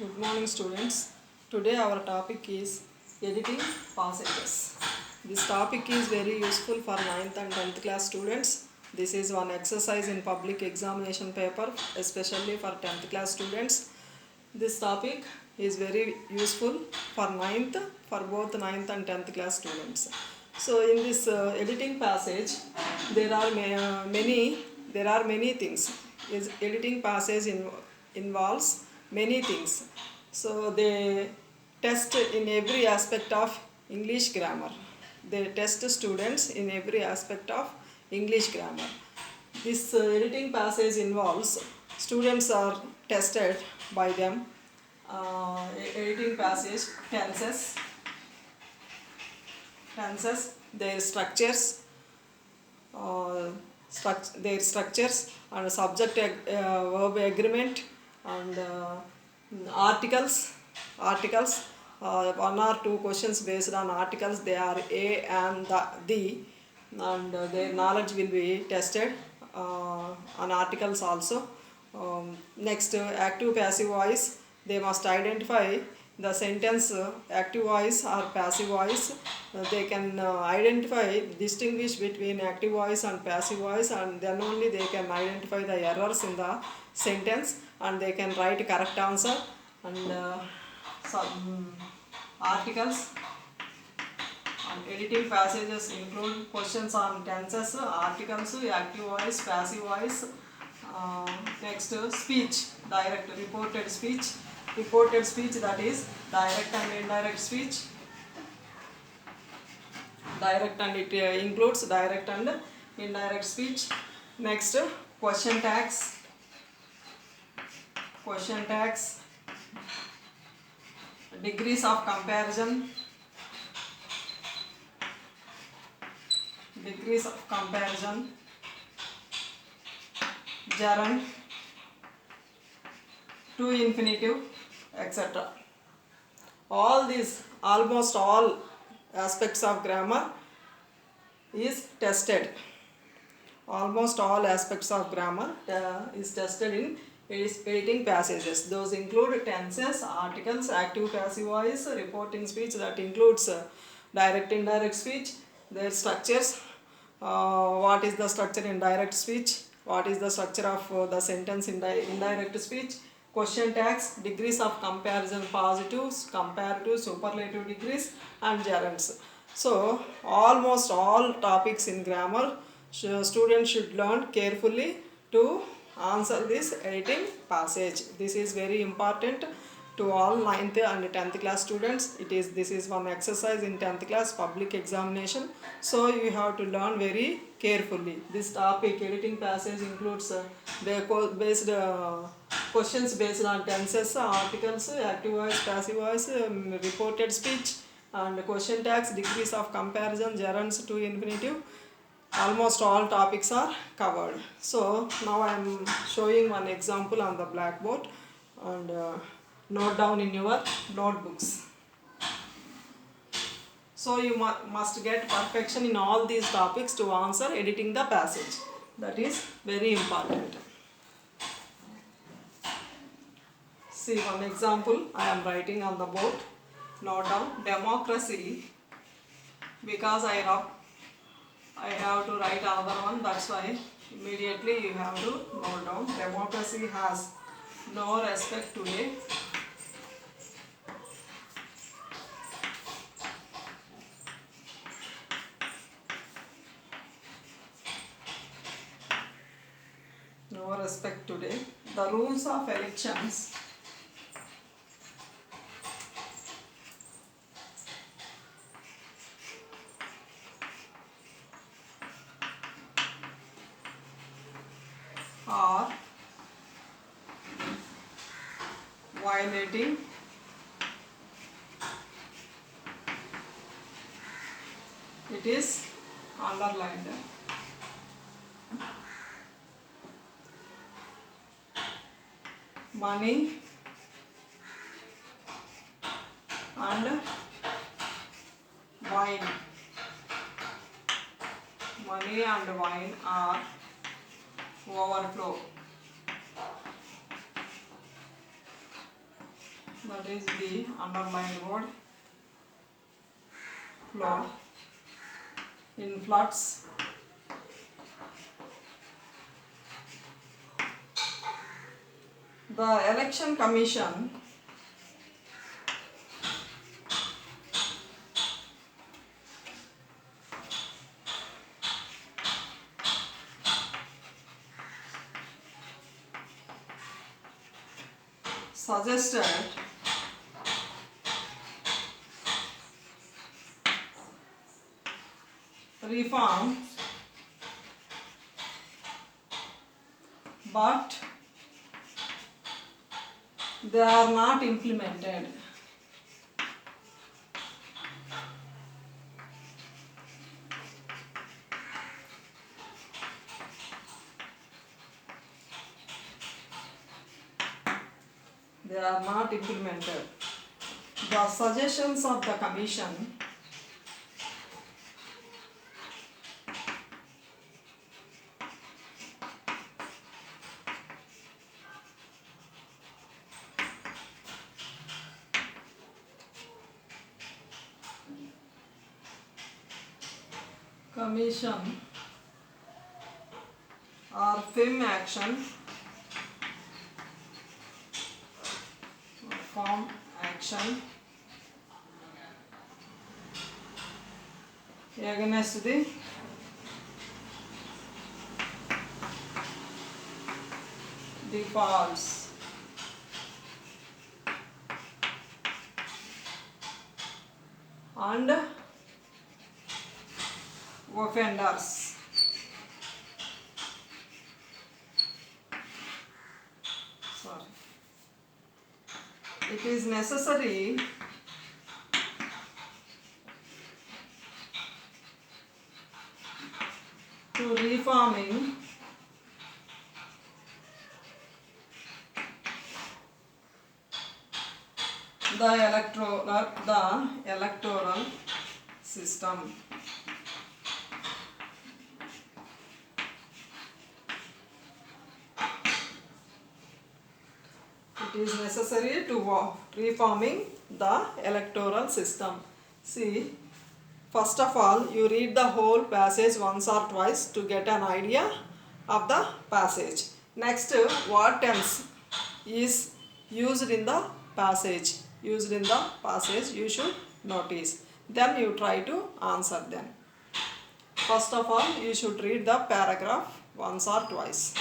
Good morning, students. Today our topic is editing passages. This topic is very useful for 9th and 10th class students. This is one exercise in public examination paper, especially for 10th class students. This topic is very useful for 9th, for both 9th and 10th class students. So in this editing passage, there are many things. Is editing passage involves many things. So they test in every aspect of English grammar. They test students in every aspect of English grammar. This editing passage involves students are tested by them. Editing passage tenses, their structures, their structures and subject verb agreement and articles. One or two questions based on articles. They are a and the and their knowledge will be tested on articles also. Next, active passive voice. They must identify the sentence active voice or passive voice. They can distinguish between active voice and passive voice, and then only they can identify the errors in the sentence and they can write correct answer. And some articles and editing passages include questions on tenses, articles, active voice, passive voice. Next, speech, direct, reported speech, that is direct and indirect speech. Direct, and it includes direct and indirect speech. Next, question tags, degrees of comparison, gerund, to infinitive, etc. Almost all aspects of grammar is tested. Almost all aspects of grammar is tested in editing passages. Those include tenses, articles, active passive voice, reporting speech, that includes direct indirect speech, their structures, what is the structure in direct speech, what is the structure of the sentence in indirect speech, question tags, degrees of comparison, positives, comparative, superlative degrees, and gerunds. So almost all topics in grammar students should learn carefully to answer this editing passage. This is very important to all 9th and 10th class students. This is one exercise in 10th class public examination, so you have to learn very carefully. This topic, editing passage, includes questions based on tenses, articles, active voice, passive voice, reported speech, and question tags, degrees of comparison, gerunds to infinitive. Almost all topics are covered. So now I am showing one example on the blackboard, and note down in your notebooks. So you must get perfection in all these topics to answer editing the passage. That is very important. See one example I am writing on the board. Note down democracy, because I have to write another one, that's why immediately you have to note down. Democracy has no respect today. No respect today. The rules of elections are violating it is underlined. Money and wine. Money and wine are overflow. that is the underlined word flood in floods. The Election Commission suggested reform, but they are not implemented. They are not implemented. The suggestions of the Commission or FIM action, form action against the defaults and offenders. Sorry. It is necessary to reforming the electoral system. It is necessary to reforming the electoral system. See, first of all, you read the whole passage once or twice to get an idea of the passage. Next, what tense is used in the passage? Used in the passage, you should notice. Then you try to answer them. First of all, you should read the paragraph once or twice.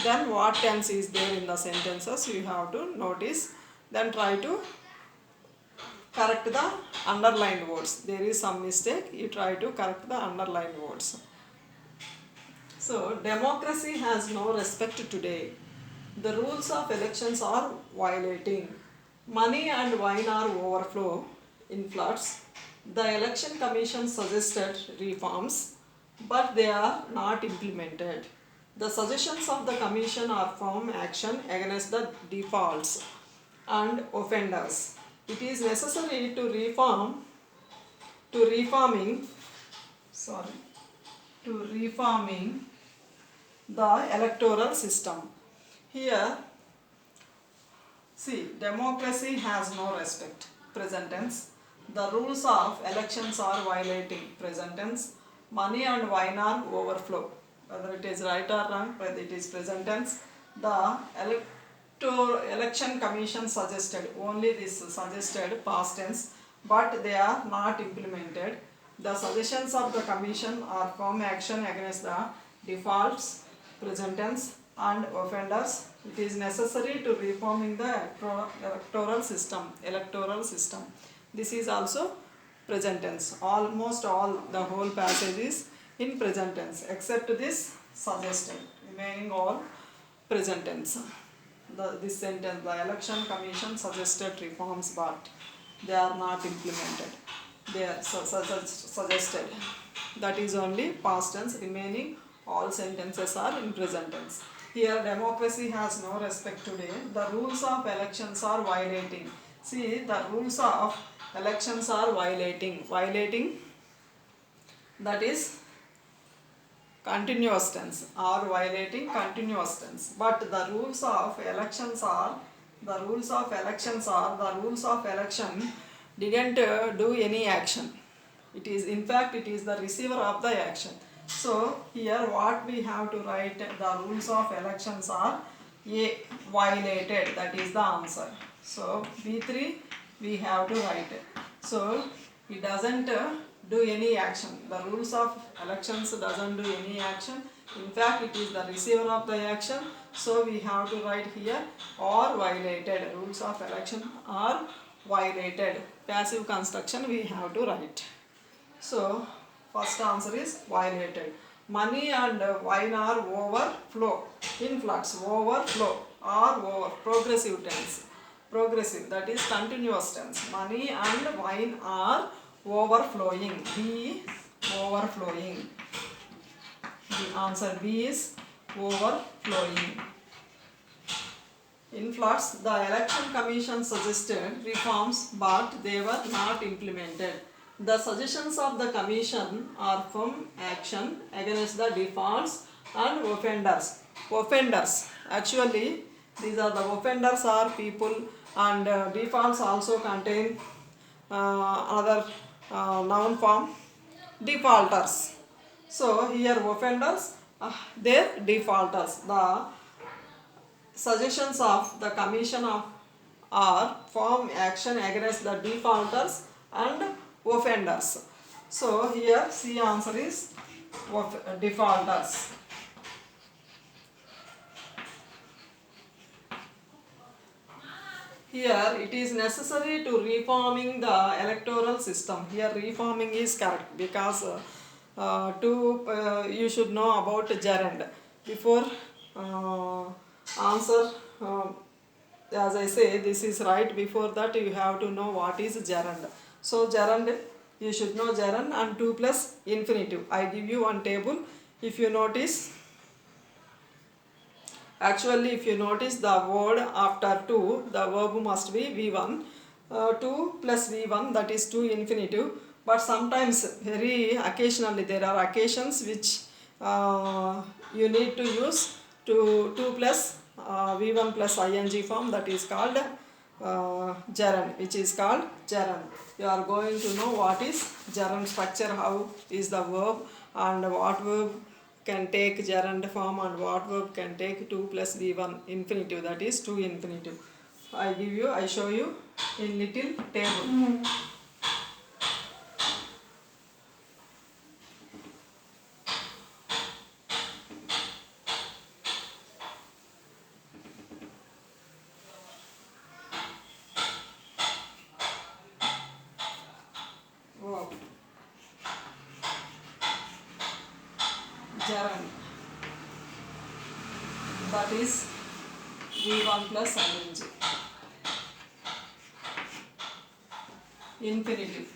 Then what tense is there in the sentences you have to notice. Then try to correct the underlined words. There is some mistake, you try to correct the underlined words. So, democracy has no respect today. The rules of elections are violating. Money and wine are overflow in floods. The Election Commission suggested reforms, but they are not implemented. The suggestions of the Commission are firm action against the defaults and offenders. It is necessary to reforming the electoral system. Here, see, democracy has no respect, present tense. The rules of elections are violating, present tense. Money and wine are overflow, whether it is right or wrong, whether it is present tense. The Election Commission suggested, only this suggested past tense, but they are not implemented. The suggestions of the Commission are firm action against the defaults, present tense, and offenders. It is necessary to reforming the electoral system. This is also present tense. Almost all the whole passage is in present tense except this suggested. Remaining all present tense. This sentence, the Election Commission suggested reforms, but they are not implemented. They are suggested. That is only past tense. Remaining all sentences are in present tense. Here, democracy has no respect today. The rules of elections are violating. See, the rules of elections are violating. Violating, that is continuous tense, or violating continuous tense. But the rules of elections are The rules of elections are, the rules of election didn't do any action. It is, in fact, it is the receiver of the action. So here what we have to write, the rules of elections are A, violated, that is the answer. So B3 we have to write. So it doesn't do any action. The rules of elections doesn't do any action. In fact, it is the receiver of the action. So we have to write here or violated. Rules of election are violated. Passive construction we have to write. So first answer is violated. Money and wine are overflow. Influx, overflow, or over. Progressive tense. Progressive, that is continuous tense. Money and wine are overflowing. B, overflowing. The answer B is overflowing. In floods, the election commission suggested reforms but they were not implemented. The suggestions of the commission are firm action against the defaults and offenders. Offenders, actually these are the offenders are people, and defaults also contain another noun form, defaulters. So here offenders, they're defaulters. The suggestions of the commission are firm action against the defaulters and offenders. So here C answer is defaulters. Here it is necessary to reforming the electoral system. Here reforming is correct because you should know about gerund. Before answer, as I say, this is right. Before that you have to know what is gerund. So gerund, you should know gerund and 2 plus infinitive. I give you one table. If you notice, actually if you notice the word after 2, the verb must be V1. 2 plus V1, that is 2 infinitive. But sometimes, very occasionally, there are occasions which you need to use 2 plus V1 plus ing form, that is called gerund, which is called gerund. You are going to know what is gerund structure, how is the verb, and what verb can take gerund form and what verb can take 2 plus V1 infinitive, that is 2 infinitive. I show you in little table. Wow. Gerund, that is V1 plus ing. Infinitive,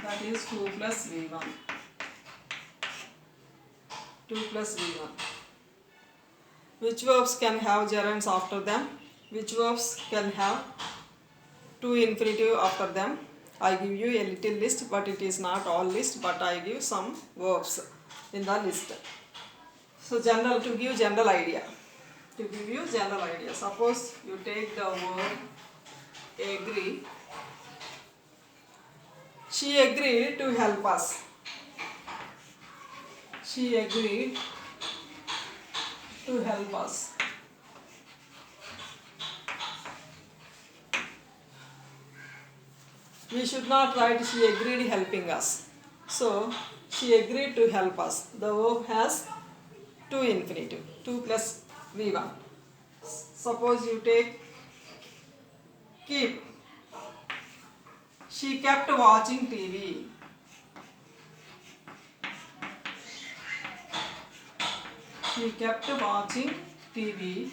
that is 2 plus V1. 2 plus V1. Which verbs can have gerunds after them? Which verbs can have 2 infinitive after them? I give you a little list, but it is not all list, but I give some verbs in the list. So general, to give general idea. To give you general idea. Suppose you take the word agree. She agreed to help us. She agreed to help us. We should not write she agreed helping us. So she agreed to help us. The verb has 2 infinitive, 2 plus V1. Suppose you take keep. She kept watching TV. She kept watching TV.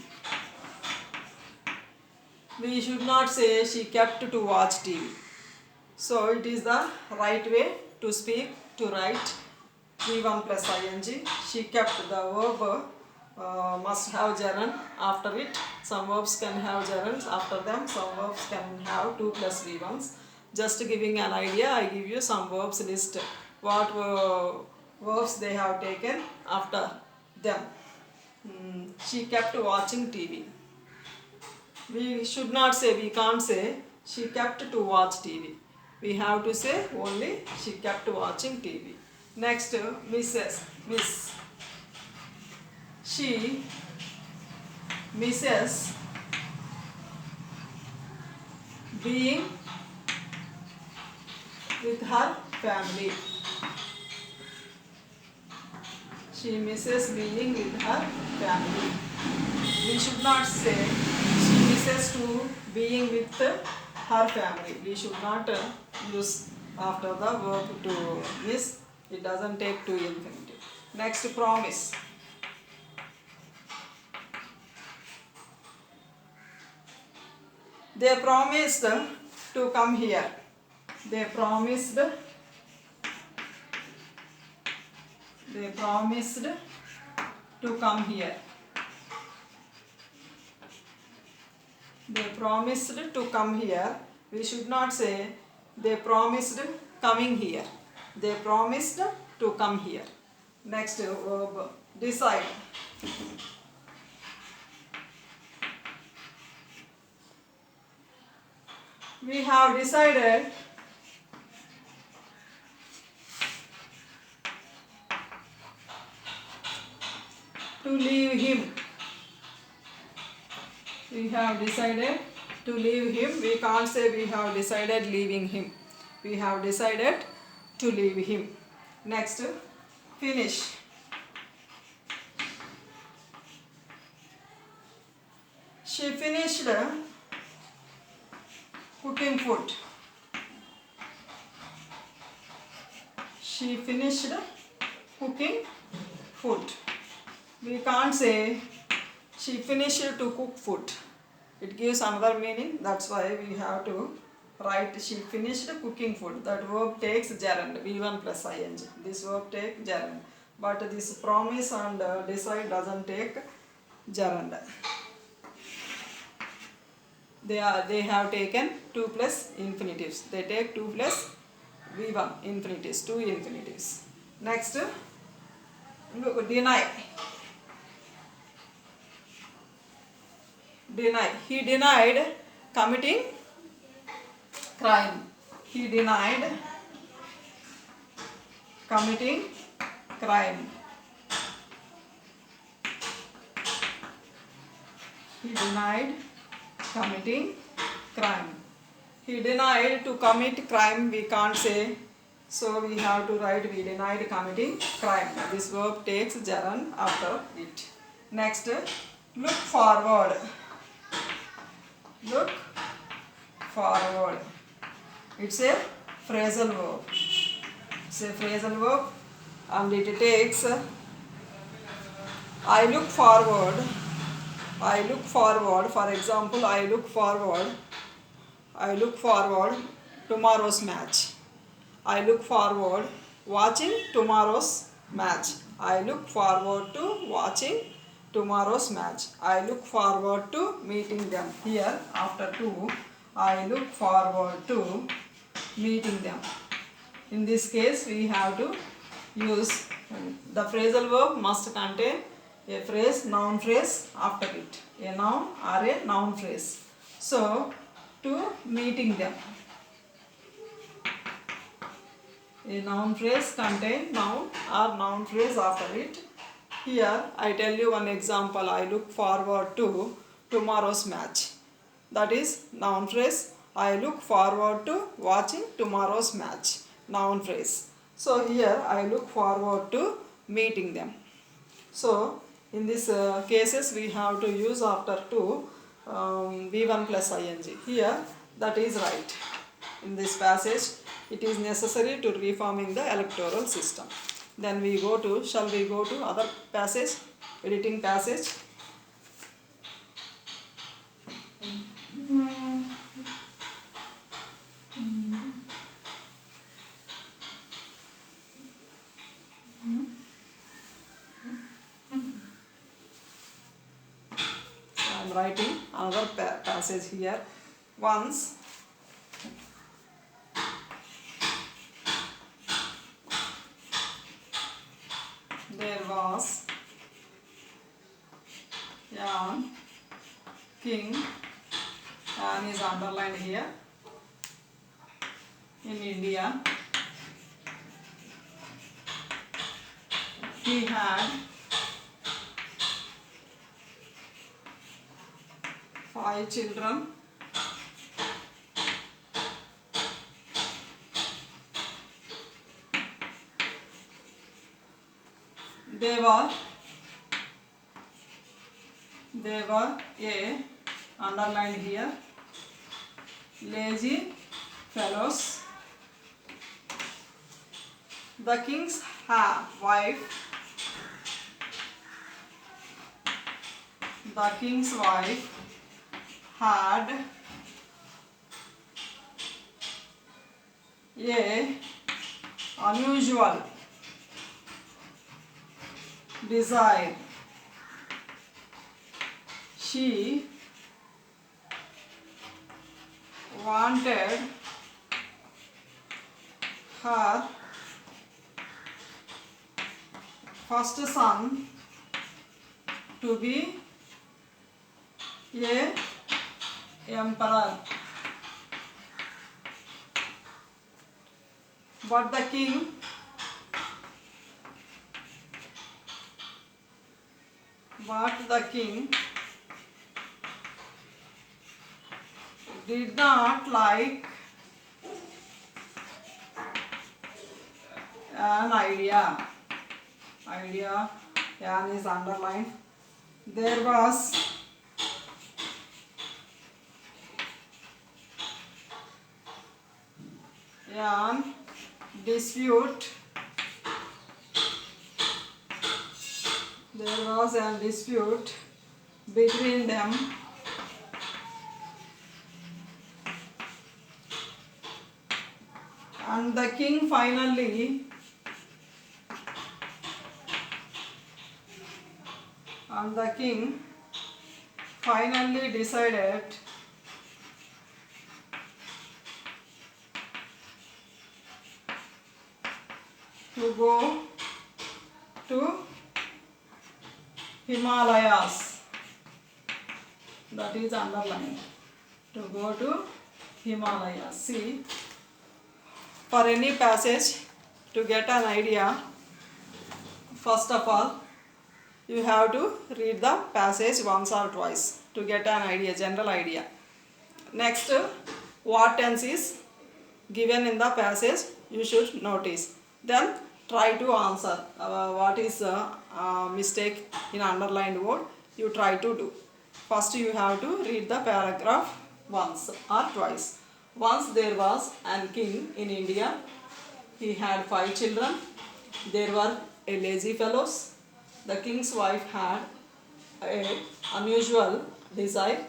We should not say she kept to watch TV. So it is the right way to speak, to write V1 plus ing. She kept, the verb must have gerund after it. Some verbs can have gerunds after them. Some verbs can have 2 plus V1s. Just giving an idea, I give you some verbs list. What verbs they have taken after them. She kept watching TV. We should not say, we can't say she kept to watch TV. We have to say only she kept watching TV. Next, Miss. She misses being with her family. She misses being with her family. We should not say she misses to being with her family. We should not use after the verb to miss. It doesn't take to infinitive. Next, promise. They promised to come here. They promised to come here. They promised to come here. We should not say they promised coming here. They promised to come here. Next verb, decide. We have decided to leave him. We have decided to leave him. We can't say we have decided leaving him. We have decided to leave him. Next, finish. She finished cooking food. She finished cooking food. We can't say she finished to cook food. It gives another meaning. That's why we have to write she finished cooking food. That verb takes gerund, V1 plus ing. This verb takes gerund. But this promise and decide doesn't take gerund. They have taken 2 plus infinitives. They take 2 plus V1 infinitives, 2 infinitives. Next, look, deny. Deny. He denied committing crime. He denied committing crime. He denied committing crime. He denied to commit crime. We can't say, so we have to write we denied committing crime. This verb takes gerund after it. Next, look forward. Look forward. It's a phrasal verb. It's a phrasal verb and it takes I look forward. I look forward. For example, I look forward tomorrow's match. I look forward watching tomorrow's match. I look forward to watching tomorrow's match. I look forward to meeting them. Here, after to, I look forward to meeting them. In this case, we have to use the phrasal verb must contain a phrase, noun phrase after it. A noun or a noun phrase. So, to meeting them. A noun phrase contain noun or noun phrase after it. Here I tell you one example. I look forward to tomorrow's match. That is noun phrase. I look forward to watching tomorrow's match. Noun phrase. So here I look forward to meeting them. So in these cases we have to use after to V1 plus ing. Here that is right. In this passage it is necessary to reforming the electoral system. Then we go to, shall we go to other passage, editing passage. I am writing another passage here. Once there was An king, an is underlined here, in India. He had 5 children. They were a, underlined here, lazy fellows. The king's wife had a unusual desire. She wanted her first son to be a emperor. But the king did not like an idea. An is underlined. There was an dispute. There was a dispute between them. And the king finally decided to go to Himalayas. That is underlined. To go to Himalayas. See, for any passage, to get an idea, first of all, you have to read the passage once or twice to get an idea, general idea. Next, what tense is given in the passage, you should notice. Then try to answer what is mistake in underlined word, you try to do. First you have to read the paragraph once or twice. Once there was an king in India. He had 5 children. There were a lazy fellows. The king's wife had an unusual desire.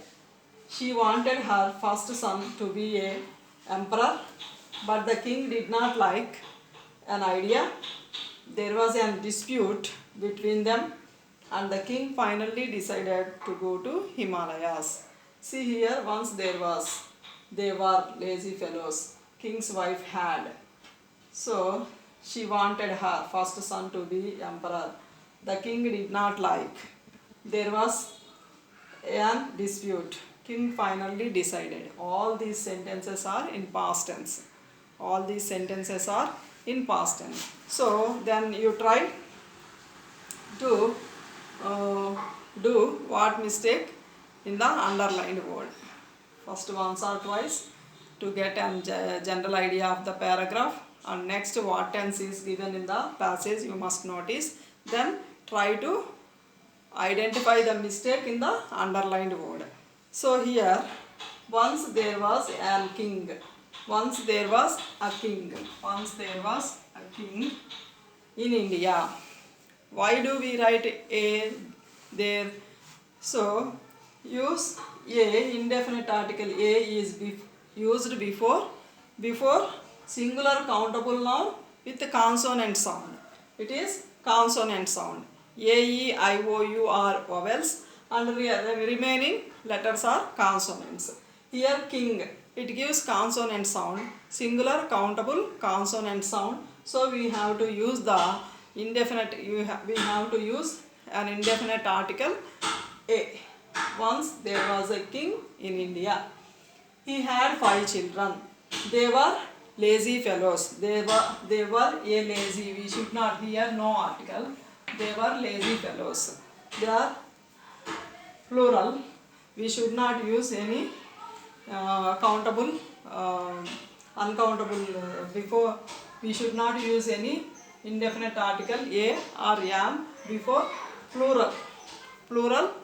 She wanted her first son to be an emperor, but the king did not like an idea. There was a dispute between them, and the king finally decided to go to Himalayas. See here, once they were lazy fellows. King's wife had. So she wanted her first son to be emperor. The king did not like. There was a dispute. King finally decided. All these sentences are in past tense. All these sentences are in past tense. So then you try to do what mistake in the underlined word. First once or twice to get a general idea of the paragraph, and next what tense is given in the passage you must notice. Then try to identify the mistake in the underlined word. So here, once there was a king. Once there was a king. Once there was a king in India. Why do we write a there? So use a indefinite article. A is used before singular countable noun with consonant sound. It is consonant sound. A, E, I, O, U are vowels, and the remaining letters are consonants. Here king, it gives consonant sound, singular countable consonant sound. So we have to use the indefinite. We have to use an indefinite article A. Once there was a king in India. He had 5 children. They were lazy fellows. They were a lazy. We should not hear no article. They were lazy fellows. They are plural. We should not use any countable, uncountable before. We should not use any indefinite article a or am before plural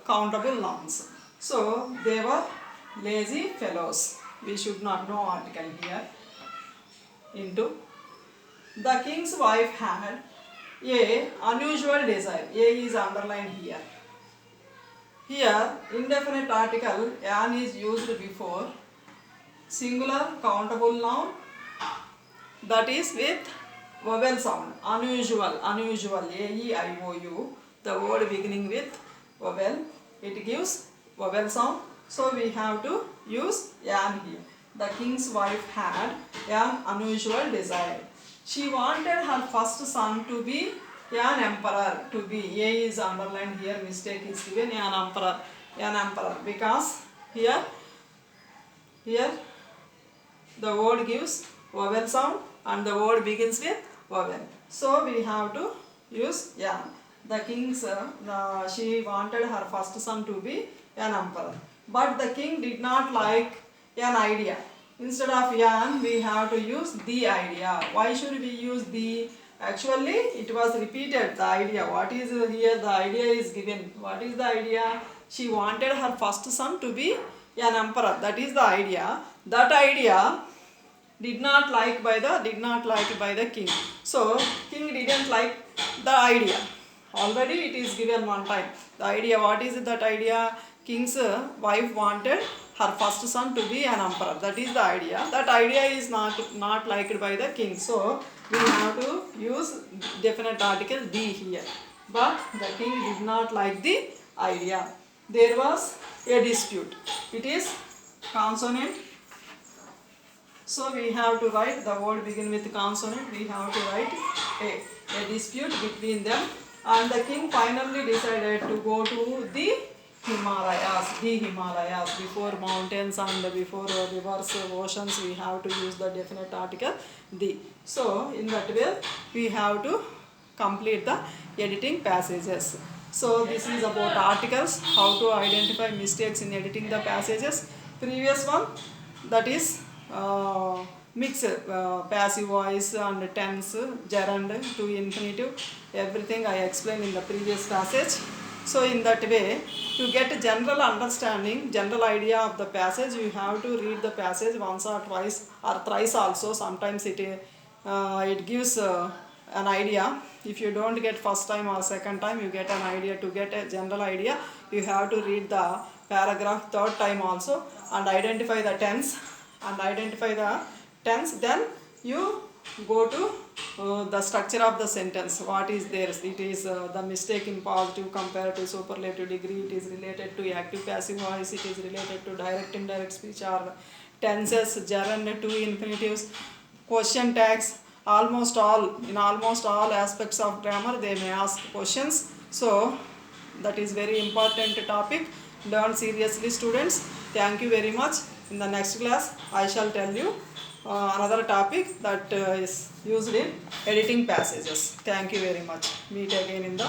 countable nouns. So they were lazy fellows. We should not know article here. Into the king's wife had a unusual desire. A is underlined here. Here indefinite article an is used before singular countable noun, that is with vowel sound. Unusual, A-E-I-O-U. The word beginning with vowel, it gives vowel sound. So we have to use an here. The king's wife had an unusual desire. She wanted her first son to be an emperor. To be, A is underlined here, mistake is given, an emperor, because here the word gives vowel sound and the word begins with vowel. So we have to use an. The king's, she wanted her first son to be an emperor. But the king did not like an idea. Instead of an, we have to use the idea. Why should we use the? Actually, it was repeated, the idea. What is here? The idea is given. What is the idea? She wanted her first son to be an emperor. That is the idea. That idea did not like by the king. So king didn't like the idea. Already it is given one time. The idea, what is that idea? King's wife wanted her first son to be an emperor. That is the idea. That idea is not liked by the king. So we have to use definite article the here. But the king did not like the idea. There was a dispute. It is consonant. So we have to write, the word begin with consonant. We have to write a dispute between them. And the king finally decided to go to the Himalayas. Before mountains and before rivers, oceans, we have to use the definite article the. So in that way we have to complete the editing passages. So this is about articles, how to identify mistakes in editing the passages. Previous one, that is mix passive voice and tense, gerund to infinitive, everything I explained in the previous passage. So in that way, to get general understanding, general idea of the passage, you have to read the passage once or twice or thrice also. Sometimes it gives an idea. If you don't get first time or second time, you get an idea. To get a general idea, you have to read the paragraph third time also and identify the tense. Then you go to the structure of the sentence. What is there? It is the mistake in positive, comparative, superlative degree. It is related to active passive voice. It is related to direct indirect speech or tenses, gerund to infinitives, question tags. In almost all aspects of grammar they may ask questions. So that is very important topic. Learn seriously, students. Thank you very much. In the next class I shall tell you another topic that is used in editing passages. Thank you very much. Meet again in the